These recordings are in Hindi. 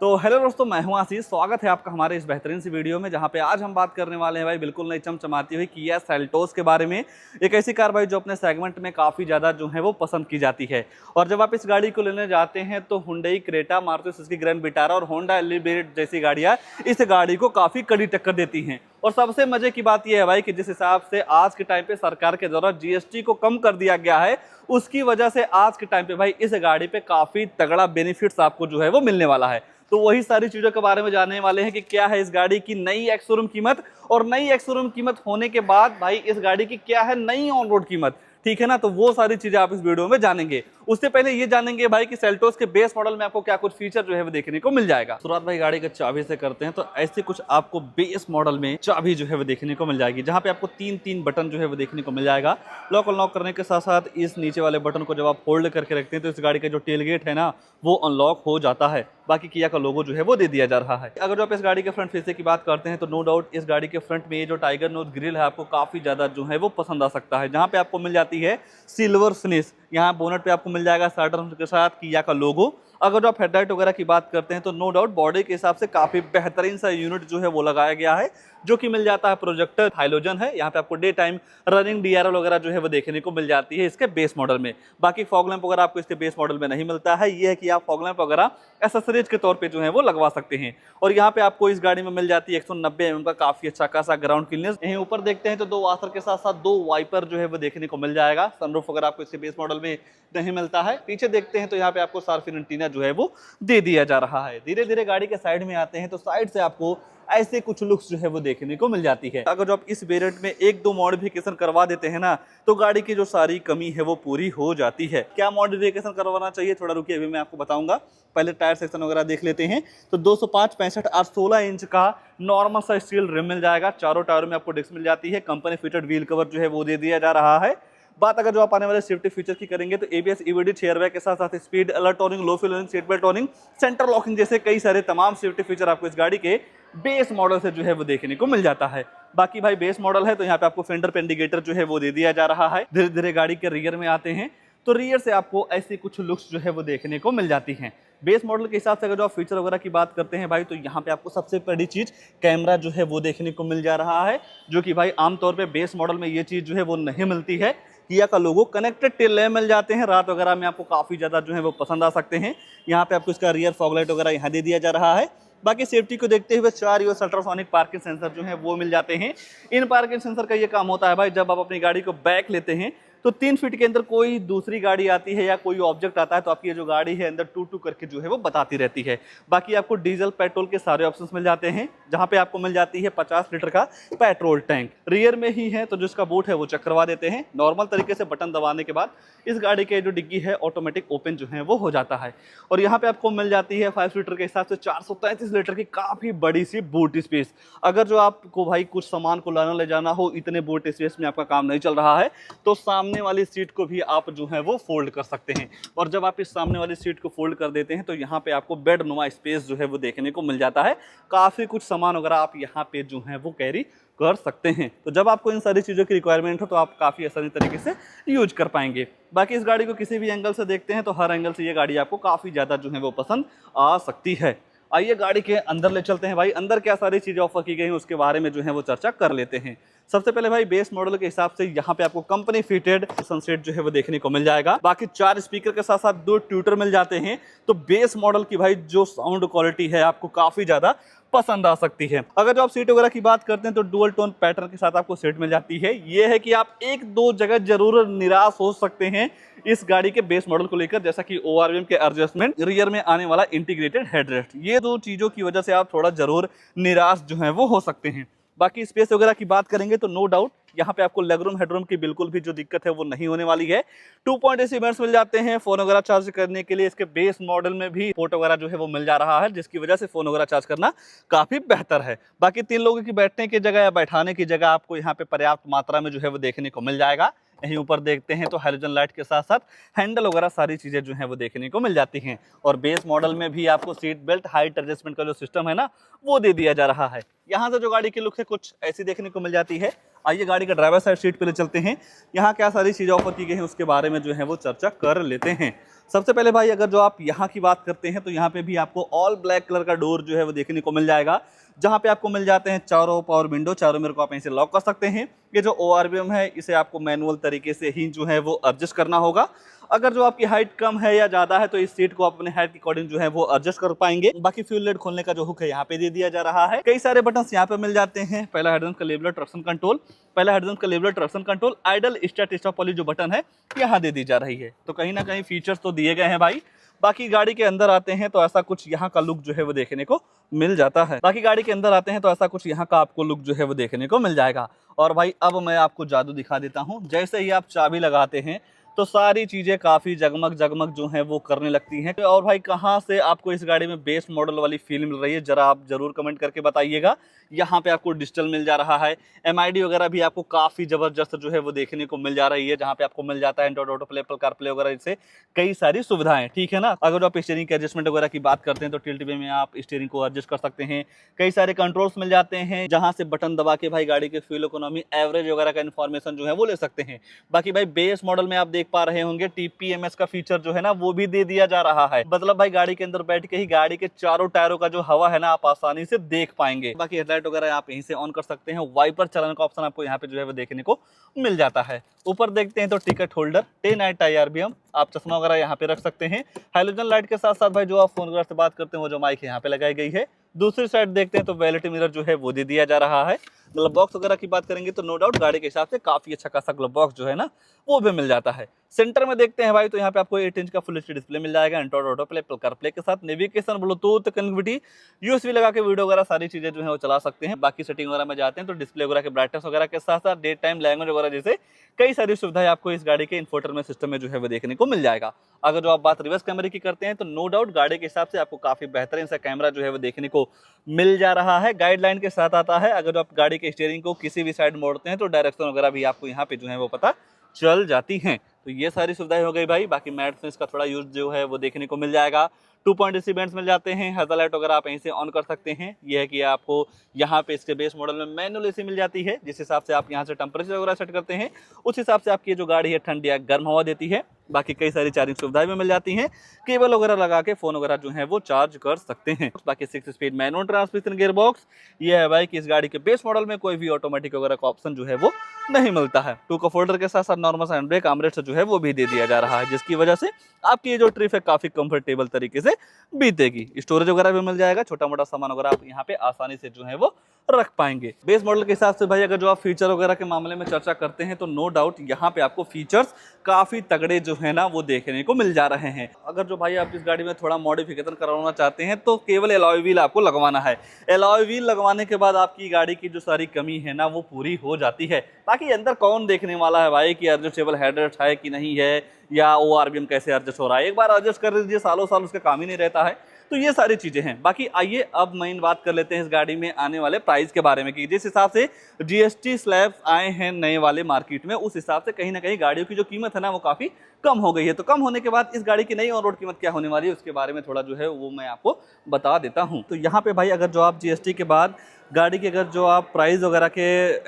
तो हेलो दोस्तों, मैं हूं आशीष। स्वागत है आपका हमारे इस बेहतरीन सी वीडियो में, जहां पे आज हम बात करने वाले हैं भाई बिल्कुल नई चमचमाती हुई किया सेल्टोस के बारे में। एक ऐसी कार भाई जो अपने सेगमेंट में काफ़ी ज़्यादा जो है वो पसंद की जाती है। और जब आप इस गाड़ी को लेने जाते हैं तो Hyundai Creta, Maruti Suzuki grand Vitara और होंडा एलिवेट जैसी गाड़ियाँ इस गाड़ी को काफ़ी कड़ी टक्कर देती हैं। और सबसे मजे की बात यह है भाई कि जिस हिसाब से आज के टाइम पे सरकार के द्वारा जीएसटी को कम कर दिया गया है, उसकी वजह से आज के टाइम पे भाई इस गाड़ी पे काफ़ी तगड़ा बेनिफिट्स आपको जो है वो मिलने वाला है। तो वही सारी चीजों के बारे में जानने वाले हैं कि क्या है इस गाड़ी की नई एक्स शोरूम कीमत, और नई एक्स शोरूम कीमत होने के बाद भाई इस गाड़ी की क्या है नई ऑन रोड कीमत। ठीक है ना, तो वो सारी चीजें आप इस वीडियो में जानेंगे। उससे पहले ये जानेंगे भाई कि सेल्टोस के बेस मॉडल में आपको क्या कुछ फीचर जो है वो देखने को मिल जाएगा। शुरुआत भाई गाड़ी के चाबी से करते हैं, तो ऐसे कुछ आपको बेस मॉडल में चाबी जो है वो देखने को मिल जाएगी, जहां पे आपको तीन बटन जो है वो देखने को मिल जाएगा। लॉक अनलॉक करने के साथ साथ इस नीचे वाले बटन को जब आप होल्ड करके रखते हैं तो इस गाड़ी का जो टेल गेट है ना वो अनलॉक हो जाता है। बाकी किया का लोगो जो है वो दे दिया जा रहा है। अगर जो आप इस गाड़ी के फ्रंट फेस की बात करते हैं तो नो डाउट इस गाड़ी के फ्रंट में ये जो टाइगर नोज ग्रिल है आपको काफी ज्यादा जो है वो पसंद आ सकता है, जहां पे आपको मिल जाती है सिल्वर फिनिश। यहाँ बोनट पे आपको मिल जाएगा साटर्न के साथ किया का लोगो। अगर जो आप हेडलाइट वगैरह की बात करते हैं तो नो डाउट बॉडी के हिसाब से काफी बेहतरीन सा यूनिट जो है वो लगाया गया है, जो कि मिल जाता है प्रोजेक्टर हाइलोजन है। यहाँ पे आपको डे टाइम रनिंग डीआरएल वगैरह जो है वो देखने को मिल जाती है इसके बेस मॉडल में। बाकी फॉग लैंप वगैरह आपको इसके बेस मॉडल में नहीं मिलता है। ये है कि आप फॉग लैंप वगैरह एसेसरीज के तौर पे जो है वो लगवा सकते हैं। और यहाँ पे आपको इस गाड़ी में मिल जाती है 190 mm का काफी अच्छा खासा ग्राउंड क्लियरेंस। यहीं ऊपर देखते हैं तो दो वाशर के साथ साथ दो वाइपर जो है वो देखने को मिल जाएगा। सनरूफ वगैरह आपको इसके बेस मॉडल में नहीं मिलता है। पीछे देखते हैं तो यहाँ पे आपको शार्प एंटीना जो है वो दे दिया जा रहा है। धीरे धीरे गाड़ी के साइड में आते हैं तो साइड से आपको ऐसे कुछ लुक्स जो है वो देखने को मिल जाती है। अगर जो आप इस वेरिएंट में एक दो मॉडिफिकेशन करवा देते हैं ना तो गाड़ी की जो सारी कमी है वो पूरी हो जाती है। क्या मॉडिफिकेशन करवाना चाहिए, थोड़ा रुकिए अभी मैं आपको बताऊंगा। पहले टायर सेक्शन वगैरह देख लेते हैं तो 205, 65 और 16 इंच का नॉर्मल सा स्टील रिम मिल जाएगा। चारों टायरों में आपको डिस्क मिल जाती है। कंपनी फिटेड व्हील कवर जो है वो दे दिया जा रहा है। बात अगर जो आप आने वाले सेफ्टी फीचर की करेंगे तो एबीएस, ईवीडी, एयरबैग के साथ साथ स्पीड अलर्ट वार्निंग, लो fuel warning, seat belt warning, centre locking जैसे कई सारे तमाम सेफ्टी फीचर आपको इस गाड़ी के बेस मॉडल से जो है वो देखने को मिल जाता है। बाकी भाई बेस मॉडल है तो यहाँ पे आपको फेंडर पे इंडिकेटर जो है वो दे दिया जा रहा है। धीरे धीरे गाड़ी के रियर में आते हैं तो रियर से आपको ऐसी कुछ लुक्स जो है वो देखने को मिल जाती हैं। बेस मॉडल के हिसाब से अगर जो आप फीचर वगैरह की बात करते हैं भाई तो यहाँ पे आपको सबसे बड़ी चीज कैमरा जो है वो देखने को मिल जा रहा है, जो कि भाई आमतौर पे बेस मॉडल में ये चीज जो है वो नहीं मिलती है। किया का लोगो कनेक्टेड टेल लैम्प मिल जाते हैं, रात वगैरह में आपको काफी ज्यादा जो है वो पसंद आ सकते हैं। यहाँ पे आपको इसका रियर फॉग लाइट वगैरह यहाँ दे दिया जा रहा है। बाकी सेफ्टी को देखते हुए 4 यूएस अल्ट्रासोनिक पार्किंग सेंसर जो है वो मिल जाते हैं। इन पार्किंग सेंसर का ये काम होता है भाई जब आप अपनी गाड़ी को बैक लेते हैं तो 3 फीट के अंदर कोई दूसरी गाड़ी आती है या कोई ऑब्जेक्ट आता है तो आपकी ये जो गाड़ी है अंदर टू टू करके जो है वो बताती रहती है। बाकी आपको डीजल पेट्रोल के सारे ऑप्शंस मिल जाते हैं, जहां पे आपको मिल जाती है 50 लीटर का पेट्रोल टैंक। रियर में ही है तो जिसका बूट है वो चेक करवा देते हैं। नॉर्मल तरीके से बटन दबाने के बाद इस गाड़ी के जो डिग्गी है ऑटोमेटिक ओपन जो है वो हो जाता है। और यहाँ पे आपको मिल जाती है 5 लीटर के हिसाब से 433 लीटर की काफी बड़ी सी बूट स्पेस। अगर जो आपको भाई कुछ सामान को लाना ले जाना हो, इतने बूट स्पेस में आपका काम नहीं चल रहा है तो सामने वाली सीट को भी आप जो है वो फोल्ड कर सकते हैं। और जब आप इस सामने वाली सीट को फोल्ड कर देते हैं तो यहाँ पे आपको बेड नुमा स्पेस जो है वो देखने को मिल जाता है। काफी कुछ सामान वगैरह आप यहाँ पे जो है वो कैरी कर सकते हैं। तो जब आपको इन सारी चीजों की रिक्वायरमेंट हो तो आप काफी आसानी तरीके से यूज कर पाएंगे। बाकी इस गाड़ी को किसी भी एंगल से देखते हैं तो हर एंगल से ये गाड़ी आपको काफी ज्यादा जो है वो पसंद आ सकती है। आइए गाड़ी के अंदर ले चलते हैं भाई, अंदर क्या सारी चीजें ऑफर की गई हैं उसके बारे में जो है वो चर्चा कर लेते हैं। सबसे पहले भाई बेस मॉडल के हिसाब से यहाँ पे आपको कंपनी फिटेड सनसेट जो है वो देखने को मिल जाएगा। बाकी 4 स्पीकर के साथ साथ 2 ट्यूटर मिल जाते हैं। तो बेस मॉडल की भाई जो साउंड क्वालिटी है आपको काफी ज्यादा पसंद आ सकती है। अगर जो आप सीट वगैरह की बात करते हैं तो डुअल टोन पैटर्न के साथ आपको सीट मिल जाती है। ये है कि आप एक दो जगह जरूर निराश हो सकते हैं इस गाड़ी के बेस मॉडल को लेकर, जैसा कि ओआरवीएम के एडजस्टमेंट, रियर में आने वाला इंटीग्रेटेड हेडरेस्ट, ये दो चीजों की वजह से आप थोड़ा जरूर निराश जो है वो हो सकते हैं। बाकी स्पेस वगैरह की बात करेंगे तो नो डाउट यहाँ पे आपको लेगरूम हेडरूम की बिल्कुल भी जो दिक्कत है वो नहीं होने वाली है। 2.AC बैट्स मिल जाते हैं फोन वगैरह चार्ज करने के लिए। इसके बेस मॉडल में भी पोर्ट वगैरह जो है वो मिल जा रहा है, जिसकी वजह से फोन वगैरह चार्ज करना काफी बेहतर है। बाकी 3 लोगों की बैठने की जगह या बैठाने की जगह आपको यहाँ पे पर्याप्त मात्रा में जो है वो देखने को मिल जाएगा। यहीं ऊपर देखते हैं तो हेलोजन लाइट के साथ साथ हैंडल वगैरह सारी चीजें जो हैं वो देखने को मिल जाती हैं। और बेस मॉडल में भी आपको सीट बेल्ट हाइट एडजस्टमेंट का जो सिस्टम है ना वो दे दिया जा रहा है। यहाँ से जो गाड़ी की लुक है कुछ ऐसी देखने को मिल जाती है। आइए गाड़ी का ड्राइवर साइड सीट पे ले चलते हैं। यहाँ क्या सारी चीजें ऑफर की गई हैं उसके बारे में जो है वो चर्चा कर लेते हैं। सबसे पहले भाई अगर जो आप यहाँ की बात करते हैं तो यहाँ पे भी आपको ऑल ब्लैक कलर का डोर जो है वो देखने को मिल जाएगा, जहाँ पे आपको मिल जाते हैं चारों पावर विंडो, चारों मिरर को आप इसे लॉक कर सकते हैं। ये जो ORVM है इसे आपको मैनुअल तरीके से ही जो है वो एडजस्ट करना होगा। अगर जो आपकी हाइट कम है या ज़्यादा है तो इस सीट को आप अपने हाइट के अकॉर्डिंग जो है वो एडजस्ट कर पाएंगे। बाकी फ्यूल लेट खोलने का जो हुक है यहाँ पे दे दिया जा रहा है। कई सारे बटन्स यहाँ पे मिल जाते हैं। पहला हेडरोम का लेवलर ट्रैक्शन कंट्रोल, पहला हेडरोम का leveller traction control, idol start stop वाली जो बटन है यहाँ दे दी जा रही है। तो कहीं ना कहीं फीचर्स तो दिए गए हैं भाई। बाकी गाड़ी के अंदर आते हैं तो ऐसा कुछ यहाँ का लुक जो है वो देखने को मिल जाता है। बाकी गाड़ी के अंदर आते हैं तो ऐसा कुछ यहाँ का आपको लुक जो है वो देखने को मिल जाएगा। और भाई अब मैं आपको जादू दिखा देता हूँ। जैसे ही आप चाबी लगाते हैं तो सारी चीज़ें काफ़ी जगमग जगमग जो हैं वो करने लगती हैं। और भाई कहाँ से आपको इस गाड़ी में बेस मॉडल वाली फील मिल रही है ज़रा आप ज़रूर कमेंट करके बताइएगा। यहाँ पे आपको डिजिटल मिल जा रहा है, MID वगैरह भी आपको काफ़ी ज़बरदस्त जो है वो देखने को मिल जा रही है, जहाँ पे आपको मिल जाता है Android auto play, Apple CarPlay वगैरह, इससे कई सारी सुविधाएं, ठीक है ना। अगर आप स्टीयरिंग के एडजस्टमेंट वगैरह की बात करते हैं तो टिल्ट वे में आप स्टीयरिंग को एडजस्ट कर सकते हैं। कई सारे कंट्रोल्स मिल जाते हैं जहाँ से बटन दबा के भाई गाड़ी के फ्यूल इकोनॉमी, एवरेज वगैरह का इन्फॉर्मेशन जो है वो ले सकते हैं। बाकी भाई बेस मॉडल में आप देख पा रहे होंगे TPMS का फीचर जो है ना वो भी दे दिया जा रहा है। मतलब भाई गाड़ी के अंदर बैठ के ही गाड़ी के चारों टायरों का जो हवा है ना आप आसानी से देख पाएंगे। बाकी हेडलाइट वगैरह आप यहीं से ऑन कर सकते हैं। वाइपर चलाने का ऑप्शन आपको यहाँ पे जो है वो देखने को मिल जाता है। ऊपर देखते हैं तो टिकट होल्डर, 10 नाइट IRBM, आप चश्मा वगैरह यहाँ पे रख सकते हैं। हाइलोजन लाइट के साथ साथ भाई जो आप फोन वगैरह से बात करते हैं वो जो माइक यहाँ पे लगाई गई है। दूसरी साइड देखते हैं तो वैनिटी मिरर जो है वो दे दिया जा रहा है। ग्लव बॉक्स वगैरह की बात करेंगे तो नो डाउट गाड़ी के हिसाब से काफी अच्छा खासा ग्लव बॉक्स जो है ना वो भी मिल जाता है। सेंटर में देखते हैं भाई तो यहाँ पे आपको 8 इंच का फुल एचडी डिस्प्ले मिल जाएगा, Android auto play, Apple CarPlay के साथ नेविगेशन, ब्लूटूथ कनेक्टिविटी, USB लगा के वीडियो वगैरह सारी चीजें जो है वो चला सकते हैं। बाकी सेटिंग वगैरह में जाते हैं तो डिस्प्ले वगैरह के ब्राइटनेस वगैरह के साथ साथ डे टाइम, लैंग्वेज वगैरह जैसे कई सारी सुविधाएं आपको इस गाड़ी के इंफोटेनमेंट सिस्टम में जो है वो देखने को मिल जाएगा। अगर जो आप बात रिवर्स कैमरे की करते हैं तो नो डाउट गाड़ी के हिसाब से आपको काफी बेहतरीन सा कैमरा जो है वो देखने को मिल जा रहा है। गाइडलाइन के साथ आता है। अगर आप गाड़ी के स्टीयरिंग को किसी भी साइड मोड़ते हैं तो डायरेक्शन वगैरह भी आपको यहाँ पे जो है वो पता चल जाती हैं। तो ये सारी सुविधाएं हो गई भाई। बाकी मैट्स में इसका थोड़ा यूज जो है वो देखने को मिल जाएगा। 2.AC बैंड्स मिल जाते हैं। हेडलाइट वगैरह आप यहीं से ऑन कर सकते हैं। यह है कि आपको यहाँ पे इसके बेस मॉडल में मैनुअल AC मिल जाती है, जिस हिसाब से आप यहाँ से टेम्परेचर वगैरह सेट करते हैं उस हिसाब से आपकी जो गाड़ी है ठंडी या गर्म हवा देती है। बाकी कई सारी चार्जिंग सुविधाएं भी मिल जाती हैं। केबल वगैरह लगा के फोन वगैरह जो है वो चार्ज कर सकते हैं। बाकी 6 speed manual transmission gear box, ये है भाई कि इस गाड़ी के बेस मॉडल में कोई भी ऑटोमेटिक वगैरह का ऑप्शन जो है वो नहीं मिलता है। 2 कप होल्डर के साथ साथ नॉर्मल हैंड ब्रेक आर्मरेस्ट जो है वो भी दे दिया जा रहा है, जिसकी वजह से आपकी ये जो ट्रिप है काफी कंफर्टेबल तरीके से बीतेगी। स्टोरेज वगैरह भी मिल जाएगा, छोटा मोटा सामान वगैरह आप यहाँ पे आसानी से जो है वो रख पाएंगे। बेस मॉडल के हिसाब से भाई अगर जो आप फीचर वगैरह के मामले में चर्चा करते हैं तो नो डाउट यहाँ पे आपको फीचर्स काफी तगड़े जो है ना वो देखने को मिल जा रहे हैं। अगर जो भाई आप इस गाड़ी में थोड़ा मॉडिफिकेशन करवाना चाहते हैं तो केवल एलॉय व्हील आपको लगवाना है। एलॉय व्हील लगवाने के बाद आपकी गाड़ी की जो सारी कमी है ना वो पूरी हो जाती है। बाकी अंदर कौन देखने वाला है भाई कि एडजस्टेबल हेडरेस्ट है कि नहीं है, या ORVM कैसे एडजस्ट हो रहा है। एक बार एडजस्ट कर लीजिए, सालों साल उसका काम ही नहीं रहता है। तो ये सारी चीजें हैं। बाकी आइए अब मेन बात कर लेते हैं इस गाड़ी में आने वाले प्राइस के बारे में कि जिस हिसाब से GST स्लैब आए हैं नए वाले मार्केट में, उस हिसाब से कहीं ना कहीं गाड़ियों की जो कीमत है ना वो काफी कम हो गई है। तो कम होने के बाद इस गाड़ी की नई ऑन रोड कीमत क्या होने वाली है उसके बारे में थोड़ा जो है वो मैं आपको बता देता हूँ। तो यहाँ पे भाई अगर जो आप GST के बाद गाड़ी के अगर जो आप प्राइस वगैरह के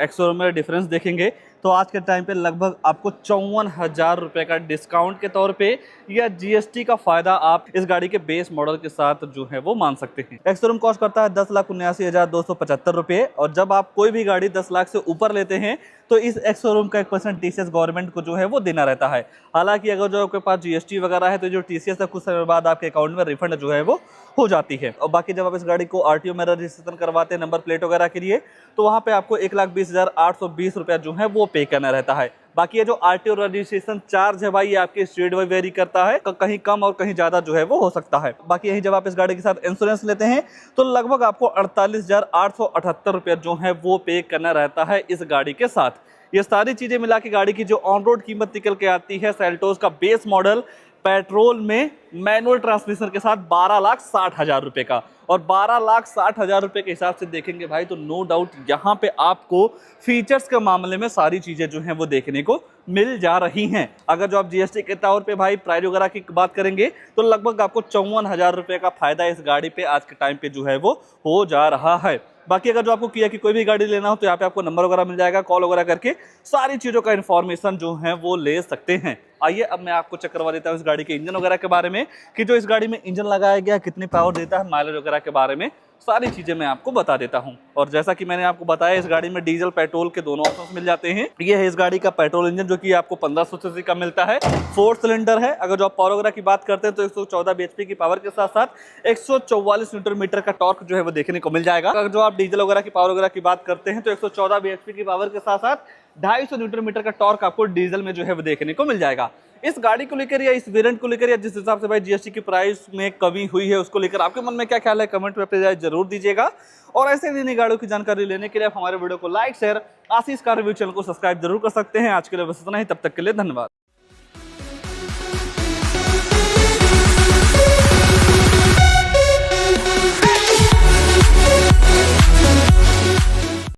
एक्स-शोरूम में डिफरेंस देखेंगे तो आज के टाइम पे लगभग आपको 54,000 रुपये का डिस्काउंट के तौर पे या GST का फायदा आप इस गाड़ी के बेस मॉडल के साथ जो है वो मान सकते हैं। एक्स-शोरूम कॉस्ट करता है 10,79,275 रुपये, और जब आप कोई भी गाड़ी 10 लाख से ऊपर लेते हैं तो इस एक्स-शोरूम का 1% TCS गवर्नमेंट को जो है वो देना रहता है। हालांकि अगर जो आपके पास GST वगैरह है तो जो TCS है कुछ समय बाद आपके अकाउंट में रिफंड जो है वो हो जाती है। और बाकी जब आप इस गाड़ी को RTO में रजिस्ट्रेशन करवाते हैं नंबर प्लेट वगैरह के लिए तो वहाँ पे आपको 1,20,820 रुपया जो है वो पे करना रहता है। बाकी ये जो RTO रजिस्ट्रेशन चार्ज है भाई ये आपके स्टेट वाइज वेरी करता है, कहीं कम और कहीं ज्यादा जो है वो हो सकता है। बाकी यही जब आप इस गाड़ी के साथ इंश्योरेंस लेते हैं तो लगभग आपको 48,878 रुपया जो है वो पे करना रहता है इस गाड़ी के साथ। ये सारी चीजें मिला के गाड़ी की जो ऑन रोड कीमत निकल के आती है सेल्टोस का बेस मॉडल पेट्रोल में मैनुअल ट्रांसमिशन के साथ 12,60,000 रुपए का। और 12,60,000 रुपए के हिसाब से देखेंगे भाई तो नो डाउट यहाँ पे आपको फीचर्स के मामले में सारी चीजें जो हैं वो देखने को मिल जा रही हैं। अगर जो आप जीएसटी के तौर पे भाई प्राइस वगैरह की बात करेंगे तो लगभग आपको 54,000 रुपए का फायदा इस गाड़ी पे आज के टाइम पे जो है वो हो जा रहा है। बाकी अगर जो आपको किया कि कोई भी गाड़ी लेना हो तो यहाँ पे आपको नंबर वगैरह मिल जाएगा, कॉल वगैरह करके सारी चीज़ों का इन्फॉर्मेशन जो है वो ले सकते हैं। आइए अब मैं आपको चेक करवा देता हूँ इस गाड़ी के इंजन वगैरह के बारे में, कि जो इस गाड़ी में इंजन लगाया गया कितनी पावर देता है, माइलेज वगैरह के बारे में सारी चीजें मैं आपको बता देता हूं। और जैसा कि मैंने आपको बताया इस गाड़ी में डीजल पेट्रोल के दोनों ऑप्शंस मिल जाते हैं। ये है इस गाड़ी का पेट्रोल इंजन जो कि आपको 1500 सीसी का मिलता है, 4 सिलेंडर है। अगर जो आप पावर वगैरह की बात करते हैं तो 114 bhp की पावर के साथ साथ 144 न्यूटन मीटर का टॉर्क जो है वो देखने को मिल जाएगा। अगर जो आप डीजल वगैरह की पावर वगैरह की बात करते हैं तो 114 bhp की पावर के साथ साथ 250 न्यूटन मीटर का टॉर्क आपको डीजल में जो है वो देखने को मिल जाएगा। इस गाड़ी को लेकर या इस वेरिएंट को लेकर या जिस हिसाब से भाई जीएसटी की प्राइस में कमी हुई है उसको लेकर आपके मन में क्या ख्याल है, कमेंट में अपनी राय जरूर दीजिएगा। और ऐसे नई गाड़ियों की जानकारी लेने के लिए आप हमारे वीडियो को लाइक शेयर आशीष कार रिव्यू चैनल को सब्सक्राइब जरूर कर सकते हैं। आज के लिए बस इतना ही, तब तक के लिए धन्यवाद।